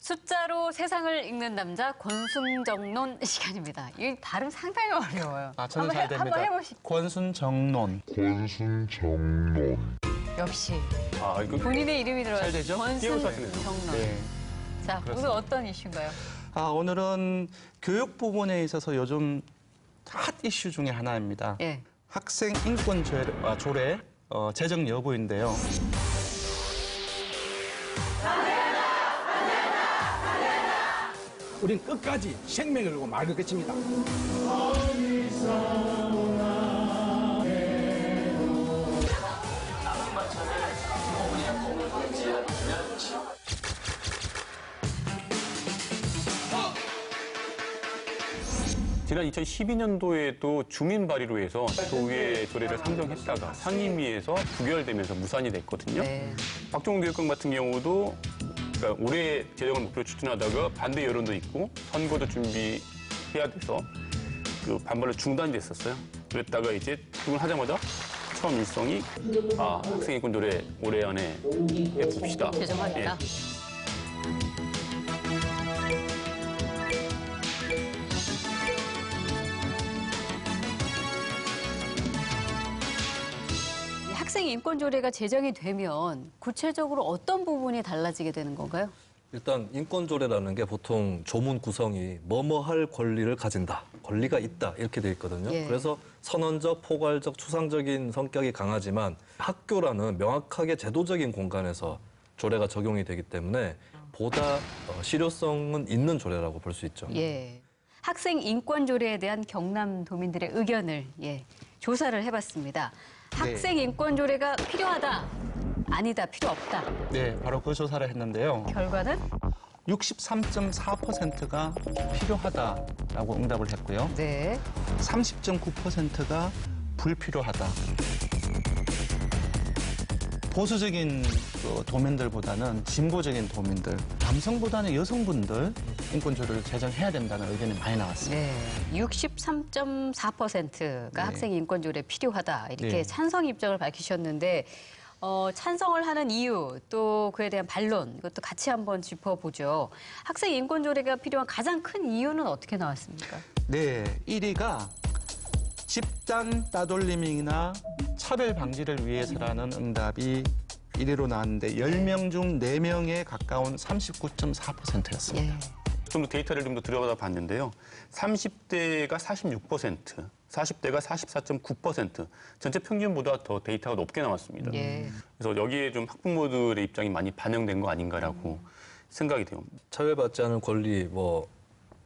숫자로 세상을 읽는 남자 권순정론 시간입니다. 이 발음 상당히 어려워요. 저는 잘 됩니다. 한번 해보시죠. 권순정론. 역시 이거 본인의 이름이 들어요. 잘 되죠? 권순정론. 네. 자, 오늘 어떤 이슈인가요? 오늘은 교육 부분에 있어서 요즘 핫 이슈 중에 하나입니다. 예. 학생 인권 조례 제정 여부인데요. 우린 끝까지 생명을 걸고 말겠습니다. 지난 2012년도에도 주민 발의로 해서 교외 조례를 상정했다가 상임위에서 부결되면서 무산이 됐거든요. 네. 박종훈 교육감 같은 경우도 그러니까 올해 제정을 목표로 추진하다가 반대 여론도 있고 선거도 준비해야 돼서 그 반발로 중단됐었어요. 그랬다가 이제 출근하자마자 처음 일성이 학생 인권 조례 올해 안에 해봅시다. 제정하겠다. 학생 인권 조례가 제정이 되면 구체적으로 어떤 부분이 달라지게 되는 건가요? 일단 인권조례라는 게 보통 조문 구성이 뭐뭐 할 권리를 가진다, 권리가 있다 이렇게 돼 있거든요. 예. 그래서 선언적, 포괄적, 추상적인 성격이 강하지만 학교라는 명확하게 제도적인 공간에서 조례가 적용이 되기 때문에 보다 실효성은 있는 조례라고 볼 수 있죠. 예. 학생 인권 조례에 대한 경남도민들의 의견을 조사를 해봤습니다. 학생 인권 조례가 필요하다, 아니다, 필요 없다. 네, 바로 그 조사를 했는데요. 결과는 63.4%가 필요하다라고 응답을 했고요. 네. 30.9%가 불필요하다. 보수적인 도민들보다는 진보적인 도민들, 남성보다는 여성분들 인권조례를 제정해야 된다는 의견이 많이 나왔습니다. 네. 63.4%가 네. 학생 인권 조례 필요하다 이렇게 네. 찬성 입장을 밝히셨는데 찬성을 하는 이유 또 그에 대한 반론 이것도 같이 한번 짚어보죠. 학생 인권 조례가 필요한 가장 큰 이유는 어떻게 나왔습니까? 네, 1위가 집단 따돌림이나 차별 방지를 위해서라는 응답이 1위로 나왔는데 10명 중 4명에 가까운 39.4%였습니다. 예. 좀 더 데이터를 좀 더 들어가다 봤는데요. 30대가 46%, 40대가 44.9%, 전체 평균보다 더 데이터가 높게 나왔습니다. 예. 그래서 여기에 좀 학부모들의 입장이 많이 반영된 거 아닌가라고 생각이 돼요. 차별받지 않은 권리,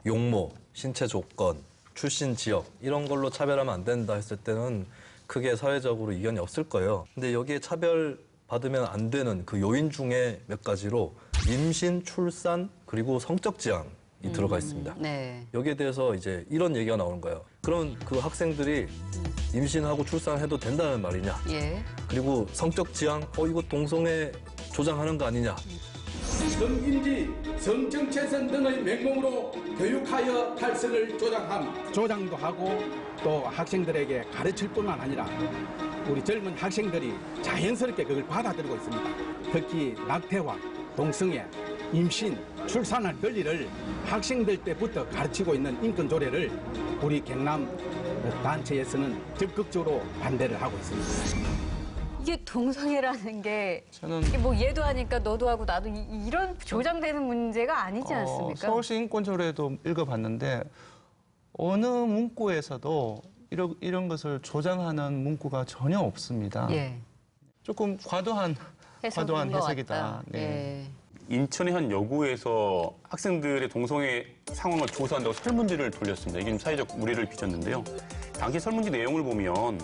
용모, 신체 조건, 출신 지역 이런 걸로 차별하면 안 된다 했을 때는 크게 사회적으로 이견이 없을 거예요. 근데 여기에 차별받으면 안 되는 그 요인 중에 몇 가지로 임신, 출산, 그리고 성적 지향이 들어가 있습니다. 네. 여기에 대해서 이제 이런 얘기가 나오는 거예요. 그럼 그 학생들이 임신하고 출산해도 된다는 말이냐? 예. 그리고 성적 지향, 이거 동성애 조장하는 거 아니냐? 성인지, 성정체성 등의 명목으로 교육하여 탈선을 조장함. 조장도 하고 또 학생들에게 가르칠 뿐만 아니라 우리 젊은 학생들이 자연스럽게 그걸 받아들이고 있습니다. 특히 낙태와 동성애, 임신, 출산할 권리를 학생들 때부터 가르치고 있는 인권조례를 우리 경남 단체에서는 적극적으로 반대를 하고 있습니다. 이게 동성애라는 게 저는 이게 얘도 하니까 너도 하고 나도 이런 조장되는 문제가 아니지 않습니까? 서울시 인권조례도 읽어봤는데 어느 문구에서도 이런 것을 조장하는 문구가 전혀 없습니다. 예. 조금 과도한 해석인 것 해석이다. 같다. 네. 예. 인천의 한 여고에서 학생들의 동성애 상황을 조사한다고 설문지를 돌렸습니다. 이게 좀 사회적 우려를 빚었는데요. 당시 설문지 내용을 보면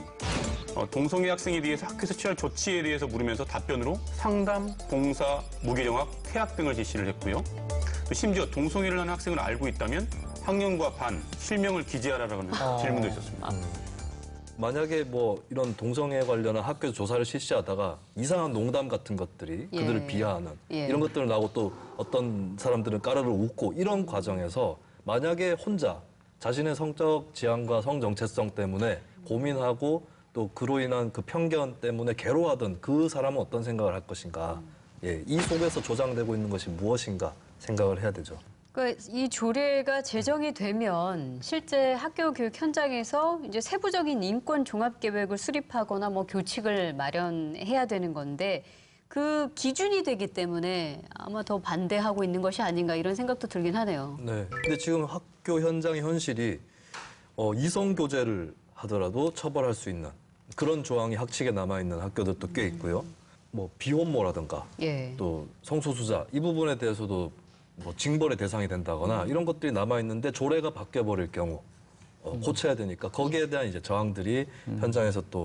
동성애 학생에 대해서 학교에서 취할 조치에 대해서 물으면서 답변으로 상담, 봉사, 무기정학, 퇴학 등을 제시를 했고요. 또 심지어 동성애를 하는 학생을 알고 있다면 학년과 반, 실명을 기재하라라는 질문도 있었습니다. 만약에 이런 동성애 관련한 학교 조사를 실시하다가 이상한 농담 같은 것들이 예. 그들을 비하하는 예. 이런 것들을 나오고 또 어떤 사람들은 까르르 웃고 이런 과정에서 만약에 혼자 자신의 성적 지향과 성 정체성 때문에 고민하고 또 그로 인한 그 편견 때문에 괴로워하던 그 사람은 어떤 생각을 할 것인가. 이 속에서 조장되고 있는 것이 무엇인가 생각을 해야 되죠. 그러니까 이 조례가 제정이 되면 실제 학교 교육 현장에서 이제 세부적인 인권 종합 계획을 수립하거나 뭐 교칙을 마련해야 되는 건데 그 기준이 되기 때문에 아마 더 반대하고 있는 것이 아닌가 이런 생각도 들긴 하네요. 네. 근데 지금 학교 현장의 현실이 이성 교제를 하더라도 처벌할 수 있는 그런 조항이 학칙에 남아 있는 학교들도 꽤 있고요. 뭐 비혼모라든가 예. 또 성소수자 이 부분에 대해서도 뭐 징벌의 대상이 된다거나 이런 것들이 남아 있는데 조례가 바뀌어 버릴 경우 고쳐야 되니까 거기에 대한 이제 저항들이 현장에서 또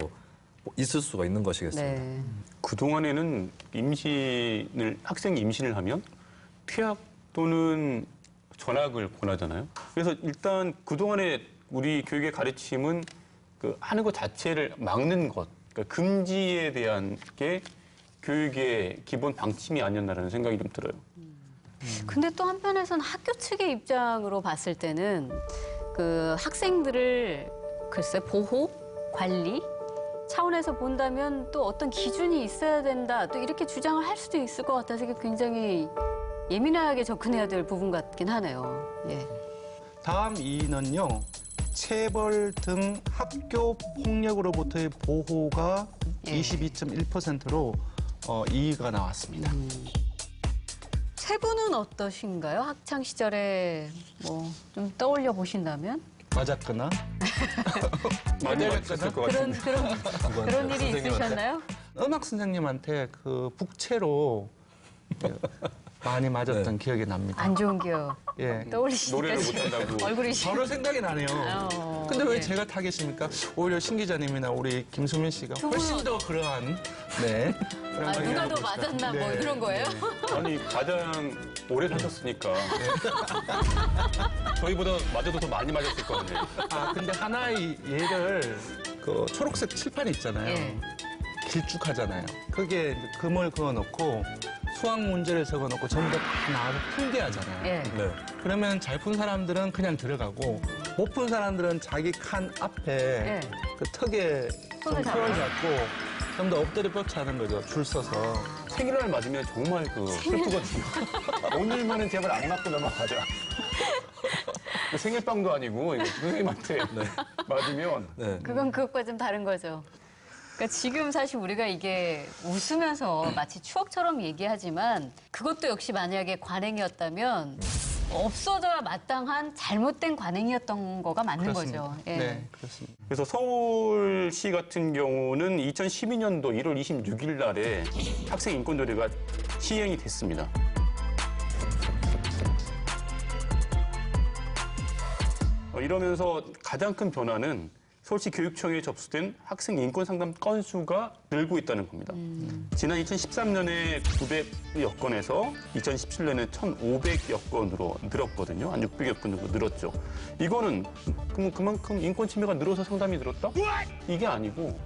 있을 수가 있는 것이겠습니다. 네. 그동안에는 학생이 임신을 하면 퇴학 또는 전학을 권하잖아요. 그래서 일단 그동안에 우리 교육의 가르침은 그 하는 것 자체를 막는 것, 그러니까 금지에 대한 게 교육의 기본 방침이 아니었나라는 생각이 좀 들어요. 근데 또 한편에서는 학교 측의 입장으로 봤을 때는 그 학생들을 글쎄 보호, 관리 차원에서 본다면 또 어떤 기준이 있어야 된다. 또 이렇게 주장을 할 수도 있을 것 같아서 이게 굉장히 예민하게 접근해야 될 부분 같긴 하네요. 예. 다음 이의는요. 체벌 등 학교 폭력으로부터의 보호가 예. 22.1%로 이의가 나왔습니다. 세 분은 어떠신가요? 학창 시절에 뭐 좀 떠올려 보신다면 맞았거나 많이 맞았을 것 같은데. 그런 일이 있으셨나요? 음악 선생님한테 그 북채로 많이 맞았던 기억이 납니다. 안 좋은 기억 예. 떠올리시니까 노래를 지금 못한다고. 얼굴이 바로 생각이 나네요. 근데 왜 예. 제가 타겟입니까? 오히려 신 기자님이나 우리 김수민 씨가 두 훨씬 분은- 더 그러한 네. 그런 아, 걸 누가 더 얘기하고 맞았나 뭐 네. 그런 거예요? 아니 가장 오래 사셨으니까 저희보다 맞아도 더 많이 맞았을 거거든요. 아 근데 하나의 예를 그 초록색 칠판 있잖아요. 예. 길쭉하잖아요. 그게 이제 금을 그어놓고 수학 문제를 적어놓고 전부 다 나와서 풀게 하잖아요. 예. 네. 그러면 잘 푼 사람들은 그냥 들어가고 못 푼 사람들은 자기 칸 앞에 예. 그 턱에 손을 손을 잡고 좀 더 엎드려 뻗쳐하는 거죠. 줄 서서. 생일날 맞으면 정말 슬프거든요. 오늘만은 제발 안 맞고 넘어가자. 생일빵도 아니고 이거 선생님한테 맞으면 네. 그건 그것과 좀 다른 거죠. 그러니까 지금 사실 우리가 이게 웃으면서 마치 추억처럼 얘기하지만 그것도 역시 만약에 관행이었다면 없어져야 마땅한 잘못된 관행이었던 거가 맞는 그렇습니다. 거죠. 예. 네, 그렇습니다. 그래서 서울시 같은 경우는 2012년도 1월 26일 날에 학생 인권조례가 시행이 됐습니다. 이러면서 가장 큰 변화는 서울시 교육청에 접수된 학생 인권 상담 건수가 늘고 있다는 겁니다. 지난 2013년에 900여 건에서 2017년에 1,500여 건으로 늘었거든요. 한 600여 건 정도 늘었죠. 이거는 그만큼 인권 침해가 늘어서 상담이 늘었다? 이게 아니고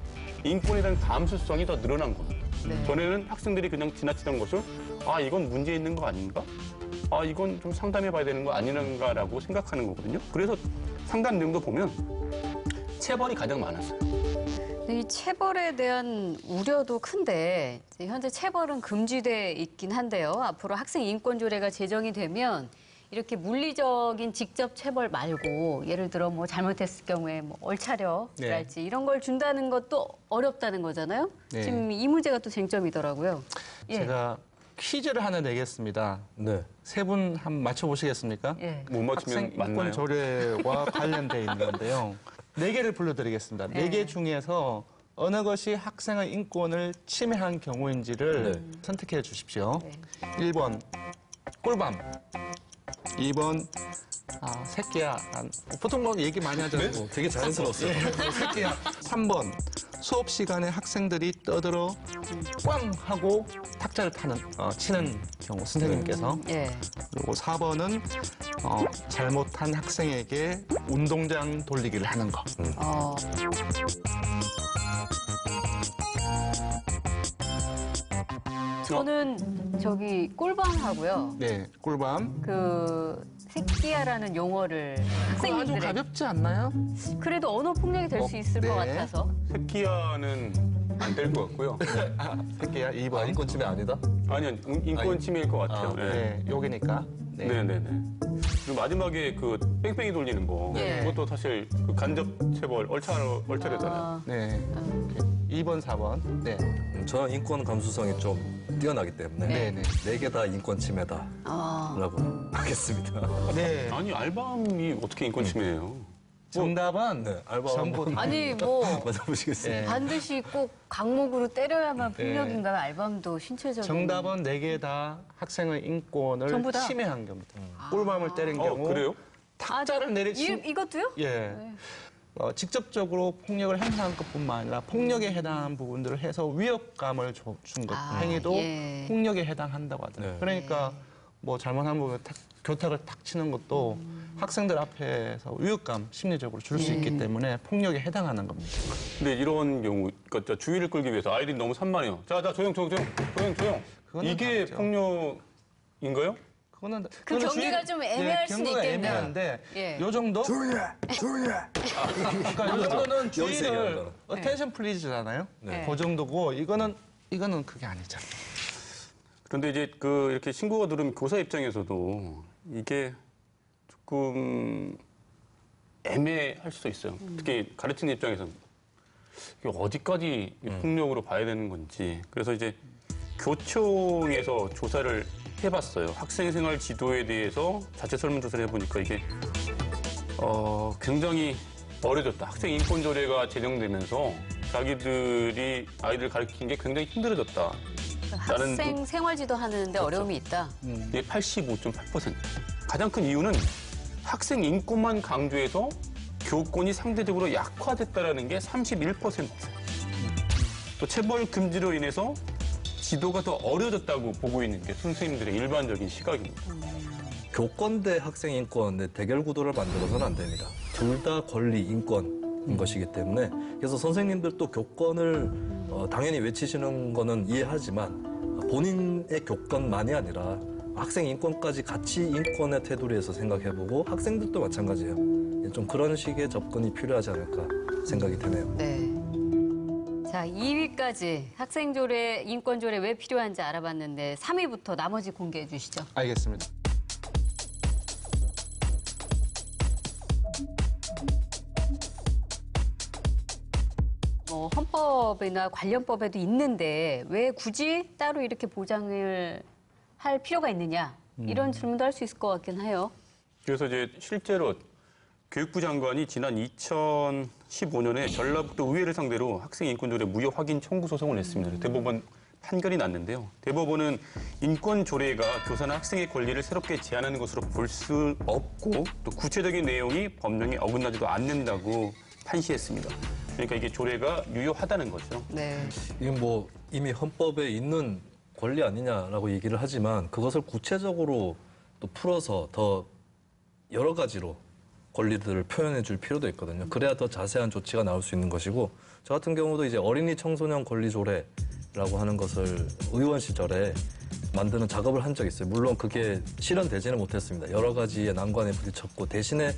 인권에 대한 감수성이 더 늘어난 겁니다. 전에는 학생들이 그냥 지나치던 것을 아 이건 문제 있는 거 아닌가? 아 이건 좀 상담해봐야 되는 거 아닌가라고 생각하는 거거든요. 그래서 상담 내용도 보면 체벌이 가장 많았어요. 이 체벌에 대한 우려도 큰데 이제 현재 체벌은 금지돼 있긴 한데요. 앞으로 학생 인권 조례가 제정이 되면 이렇게 물리적인 직접 체벌 말고 예를 들어 뭐 잘못했을 경우에 뭐 얼차려랄지 이런 걸 준다는 것도 어렵다는 거잖아요. 네. 지금 이 문제가 또 쟁점이더라고요. 예. 제가 퀴즈를 하나 내겠습니다. 네. 세 분 한번 맞춰보시겠습니까? 예. 못 맞추면 학생 맞나요? 인권 조례와 관련돼 있는 건데요. 네 개를 불러드리겠습니다. 네 개 중에서 어느 것이 학생의 인권을 침해한 경우인지를 선택해 주십시오. 네. 1번 꿀밤, 2번 새끼야. 보통 뭐 얘기 많이 하잖아요. 되게 자연스러웠어요. 새끼야. 3번 수업 시간에 학생들이 떠들어 꽝 하고 탁자를 치는 경우 선생님께서. 예. 그리고 4번은 잘못한 학생에게 운동장 돌리기를 하는 거. 저는 저기 꿀밤하고요. 네, 꿀밤. 그 새끼야라는 용어를 아주 학생들에게 가볍지 않나요? 그래도 언어 폭력이 될 수 있을 네. 것 같아서 새끼야는 안 될 것 같고요. 새끼야, 2번. 인권 침해 아니다? 아니요, 인권 침해일 것 같아요. 네, 여기니까. 네. 네네네. 그리고 마지막에 그 뺑뺑이 돌리는 거, 네. 그것도 사실 그 간접 체벌 얼차되잖아요. 네. 2번, 4번. 네. 저는 인권 감수성이 좀 뛰어나기 때문에 네, 네. 네 개 다 인권 침해다라고 하겠습니다. 네. 아니, 알밤이 어떻게 인권 침해예요? 정답은 네, 알바 전부 한번 다. 아니 뭐 맞아보시겠습니다. 네. 반드시 꼭 강목으로 때려야만 폭력인가요? 알밤도 신체적인. 정답은 4개 다 학생의 인권을 전부 다? 침해한 겁니다. 꿀밤을 때린 경우 그래요? 탁자를 내리친 이것도요? 예. 직접적으로 폭력을 행사한 것뿐만 아니라 폭력에 해당한 부분들을 해서 위협감을 준 것 행위도 예. 폭력에 해당한다고 하더라고요. 네. 그러니까 뭐 잘못한 부분에 교탁을 탁 치는 것도 학생들 앞에서 위협감 심리적으로 줄 수 있기 때문에 폭력에 해당하는 겁니다. 근데 이런 경우, 그러니까 주의를 끌기 위해서 아이들이 너무 산만해요. 자, 조용. 그거는 이게 다르죠. 폭력인가요? 그거는 그 경계가 좀 애매할 수는 경계가 있겠네요. 애매한데 예. 요 정도? 조용해. 그러니까 요 정도는 연습이에요, 주의를 이거는. attention please잖아요. 네. 그 정도고 이거는 그게 아니죠. 그런데 이제 그 이렇게 신고가 들으면 교사 입장에서도 이게 조금 애매할 수도 있어요. 특히 가르치는 입장에서는 이게 어디까지 이 폭력으로 봐야 되는 건지. 그래서 이제 교총에서 조사를 해봤어요. 학생 생활 지도에 대해서 자체 설문조사를 해보니까 이게 굉장히 어려졌다. 학생 인권 조례가 제정되면서 자기들이 아이들 가르치는 게 굉장히 힘들어졌다. 나는 학생 생활지도 하는데 어려움이 있다. 이게 85.8%. 가장 큰 이유는 학생 인권만 강조해서 교권이 상대적으로 약화됐다라는 게 31%. 또 체벌 금지로 인해서 지도가 더 어려졌다고 보고 있는 게 선생님들의 일반적인 시각입니다. 교권 대 학생 인권의 대결 구도를 만들어서는 안 됩니다. 둘 다 권리, 인권인 것이기 때문에 그래서 선생님들도 교권을 당연히 외치시는 거는 이해하지만 본인의 교권만이 아니라 학생 인권까지 같이 인권의 테두리에서 생각해보고 학생들도 마찬가지예요. 좀 그런 식의 접근이 필요하지 않을까 생각이 드네요. 네. 자, 2위까지 학생조례, 인권조례 왜 필요한지 알아봤는데 3위부터 나머지 공개해 주시죠. 알겠습니다. 뭐 헌법이나 관련법에도 있는데 왜 굳이 따로 이렇게 보장을 할 필요가 있느냐 이런 질문도 할 수 있을 것 같긴 해요. 그래서 이제 실제로 교육부 장관이 지난 2015년에 전라북도 의회를 상대로 학생 인권조례 무효 확인 청구 소송을 냈습니다. 대법원 판결이 났는데요. 대법원은 인권 조례가 교사나 학생의 권리를 새롭게 제한하는 것으로 볼 수 없고 또 구체적인 내용이 법령에 어긋나지도 않는다고 판시했습니다. 그러니까 이게 조례가 유효하다는 거죠. 네. 이건 뭐 이미 헌법에 있는 권리 아니냐라고 얘기를 하지만 그것을 구체적으로 또 풀어서 더 여러 가지로 권리들을 표현해 줄 필요도 있거든요. 그래야 더 자세한 조치가 나올 수 있는 것이고 저 같은 경우도 이제 어린이 청소년 권리 조례라고 하는 것을 의원 시절에 만드는 작업을 한 적이 있어요. 물론 그게 실현되지는 못했습니다. 여러 가지의 난관에 부딪혔고 대신에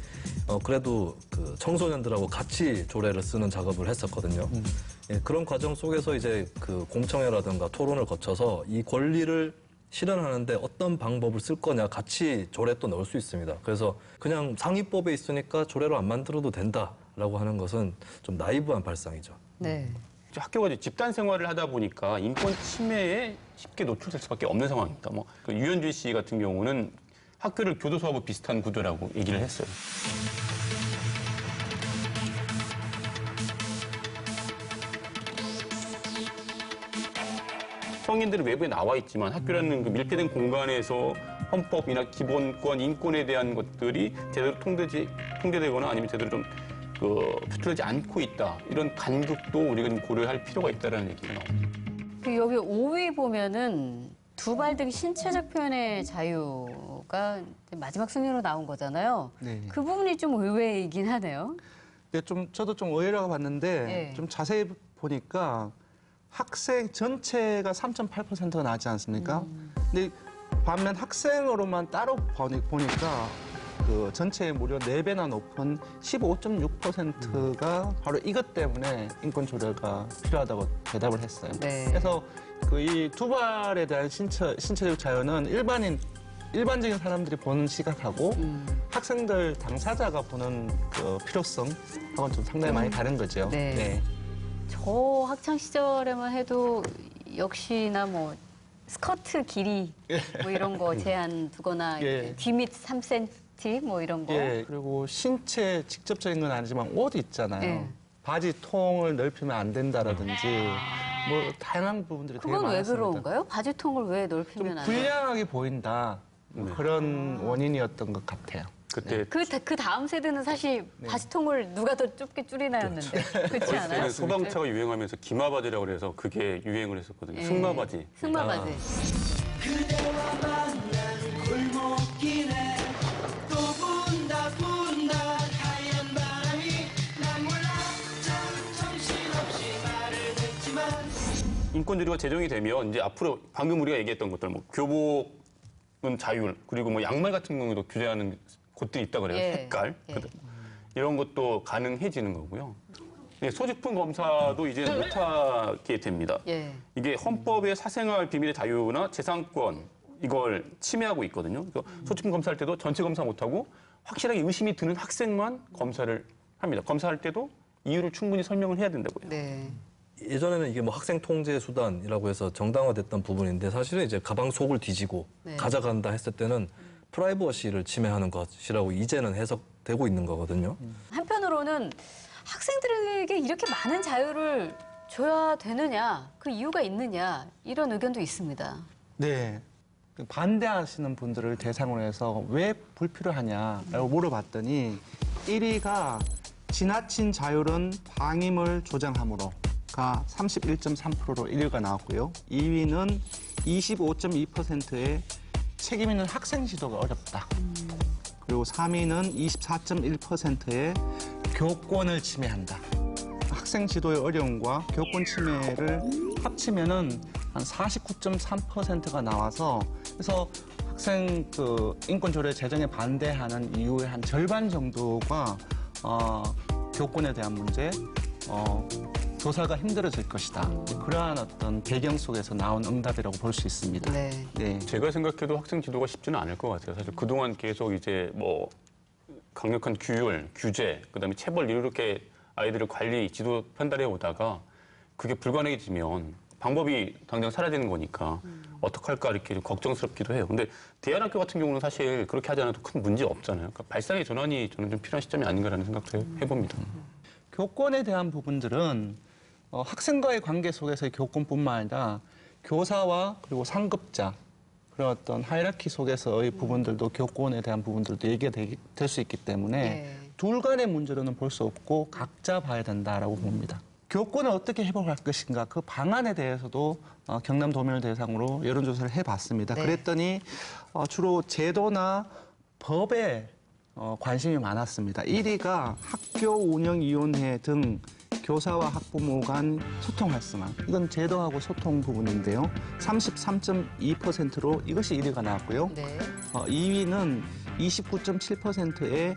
그래도 그 청소년들하고 같이 조례를 쓰는 작업을 했었거든요. 예, 그런 과정 속에서 이제 그 공청회라든가 토론을 거쳐서 이 권리를 실현하는데 어떤 방법을 쓸 거냐 같이 조례 또 넣을 수 있습니다. 그래서 그냥 상위법에 있으니까 조례로 안 만들어도 된다라고 하는 것은 좀 나이브한 발상이죠. 네. 이제 학교가 이제 집단 생활을 하다 보니까 인권 침해에 쉽게 노출될 수밖에 없는 상황입니다. 뭐 그 유현준 씨 같은 경우는 학교를 교도소하고 비슷한 구조라고 얘기를 했어요. 성인들은 외부에 나와 있지만 학교라는 그 밀폐된 공간에서 헌법이나 기본권, 인권에 대한 것들이 제대로 통제되거나 아니면 제대로 좀 표출되지 않고 있다. 이런 간극도 우리가 좀 고려할 필요가 있다는 얘기가 나옵니다. 그리고 여기 5위 보면은 두 발 등 신체적 표현의 자유가 마지막 순위로 나온 거잖아요. 네. 그 부분이 좀 의외이긴 하네요. 근데 저도 좀 의외라고 봤는데 네. 좀 자세히 보니까 학생 전체가 3.8%가 나지 않습니까? 근데 반면 학생으로만 따로 보니까 그 전체의 무려 4배나 높은 15.6%가 바로 이것 때문에 인권 조례가 필요하다고 대답을 했어요. 네. 그래서 그 이 두발에 대한 신체적 자유는 일반적인 사람들이 보는 시각하고 학생들 당사자가 보는 그 필요성하고는 좀 상당히 많이 다른 거죠. 네. 저 학창 시절에만 해도 역시나 뭐 스커트 길이 뭐 이런 거 제한 두거나 예. 귀 밑 3cm 뭐 이런 거. 예, 그리고 신체 직접적인 건 아니지만 옷 있잖아요. 예. 바지 통을 넓히면 안 된다라든지 뭐 다양한 부분들이 되게 그건 왜 많았습니다. 그런가요? 바지통을 왜 좀 넓히면 안 돼요? 불량하게 보인다. 그런 원인이었던 것 같아요. 그때 그 다음 세대는 사실 바지통을 누가 더 좁게 줄이나였는데 그렇지 않아요? 때는 소방차가 유행하면서 기마바지라고 그래서 그게 유행을 했었거든요. 예. 승마바지. 승마바지. 그대와 만난 골목길에 또 분다 하얀 바람이 난 몰라 정신없이 말을 했지만 인권조례가 제정이 되면 이제 앞으로 방금 우리가 얘기했던 것들 뭐 교복은 자율 그리고 뭐 양말 같은 경우도 규제하는 곳들이 있다 그래요. 예. 색깔 예. 이런 것도 가능해지는 거고요. 예, 소지품 검사도 이제 못하게 됩니다. 예. 이게 헌법의 사생활 비밀의 자유나 재산권 이걸 침해하고 있거든요. 그래서 소지품 검사할 때도 전체 검사 못하고 확실하게 의심이 드는 학생만 검사를 합니다. 검사할 때도 이유를 충분히 설명을 해야 된다고요. 네. 예전에는 이게 뭐 학생 통제 수단이라고 해서 정당화됐던 부분인데 사실은 이제 가방 속을 뒤지고 네. 가져간다 했을 때는 프라이버시를 침해하는 것이라고 이제는 해석되고 있는 거거든요. 한편으로는 학생들에게 이렇게 많은 자유를 줘야 되느냐, 그 이유가 있느냐 이런 의견도 있습니다. 네. 반대하시는 분들을 대상으로 해서 왜 불필요하냐라고 물어봤더니 1위가 지나친 자율은 방임을 조장함으로가 31.3%로 1위가 나왔고요. 2위는 25.2%의 책임 있는 학생 지도가 어렵다. 그리고 3위는 24.1%의 교권을 침해한다. 학생 지도의 어려움과 교권 침해를 합치면은 한 49.3%가 나와서 그래서 학생 그 인권 조례 제정에 반대하는 이유의 한 절반 정도가 교권에 대한 문제, 조사가 힘들어질 것이다. 그러한 어떤 배경 속에서 나온 응답이라고 볼 수 있습니다. 네. 네. 제가 생각해도 학생 지도가 쉽지는 않을 것 같아요. 사실 그동안 계속 이제 뭐 강력한 규율, 규제, 그다음에 체벌 이렇게 아이들을 관리, 지도 편달해 오다가 그게 불가능해지면 방법이 당장 사라지는 거니까 어떡할까 이렇게 좀 걱정스럽기도 해요. 근데 대안학교 같은 경우는 사실 그렇게 하지 않아도 큰 문제 없잖아요. 그러니까 발상의 전환이 저는 좀 필요한 시점이 아닌가라는 생각도 해봅니다. 교권에 대한 부분들은 학생과의 관계 속에서의 교권뿐만 아니라 교사와 그리고 상급자 그런 어떤 하이라키 속에서의 부분들도 교권에 대한 부분들도 얘기가 될 수 있기 때문에 네. 둘 간의 문제로는 볼 수 없고 각자 봐야 된다라고 봅니다. 교권을 어떻게 회복할 것인가 그 방안에 대해서도 경남도민을 대상으로 여론조사를 해봤습니다. 네. 그랬더니 주로 제도나 법에 관심이 많았습니다. 1위가 학교운영위원회 등 교사와 학부모 간 소통 활성화. 이건 제도하고 소통 부분인데요. 33.2%로 이것이 1위가 나왔고요. 네. 2위는 29.7%의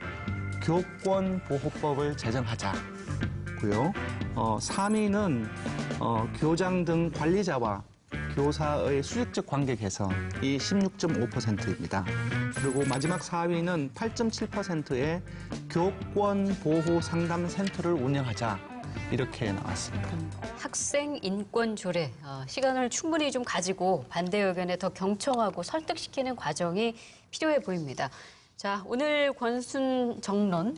교권보호법을 제정하자고요. 3위는 교장 등 관리자와 교사의 수직적 관계 개선이 16.5%입니다. 그리고 마지막 4위는 8.7%의 교권 보호 상담 센터를 운영하자 이렇게 나왔습니다. 학생 인권 조례 시간을 충분히 좀 가지고 반대 의견에 더 경청하고 설득시키는 과정이 필요해 보입니다. 자, 오늘 권순 정론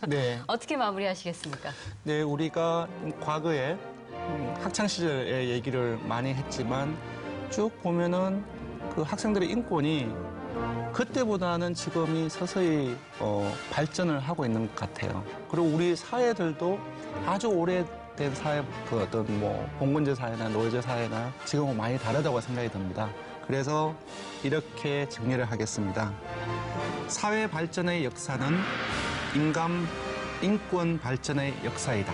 네. 어떻게 마무리하시겠습니까? 네, 우리가 과거에 학창 시절의 얘기를 많이 했지만 쭉 보면은 그 학생들의 인권이 그때보다는 지금이 서서히 발전을 하고 있는 것 같아요. 그리고 우리 사회들도 아주 오래된 사회, 그 어떤 뭐 봉건제 사회나 노예제 사회나 지금은 많이 다르다고 생각이 듭니다. 그래서 이렇게 정리를 하겠습니다. 사회 발전의 역사는 인권 발전의 역사이다.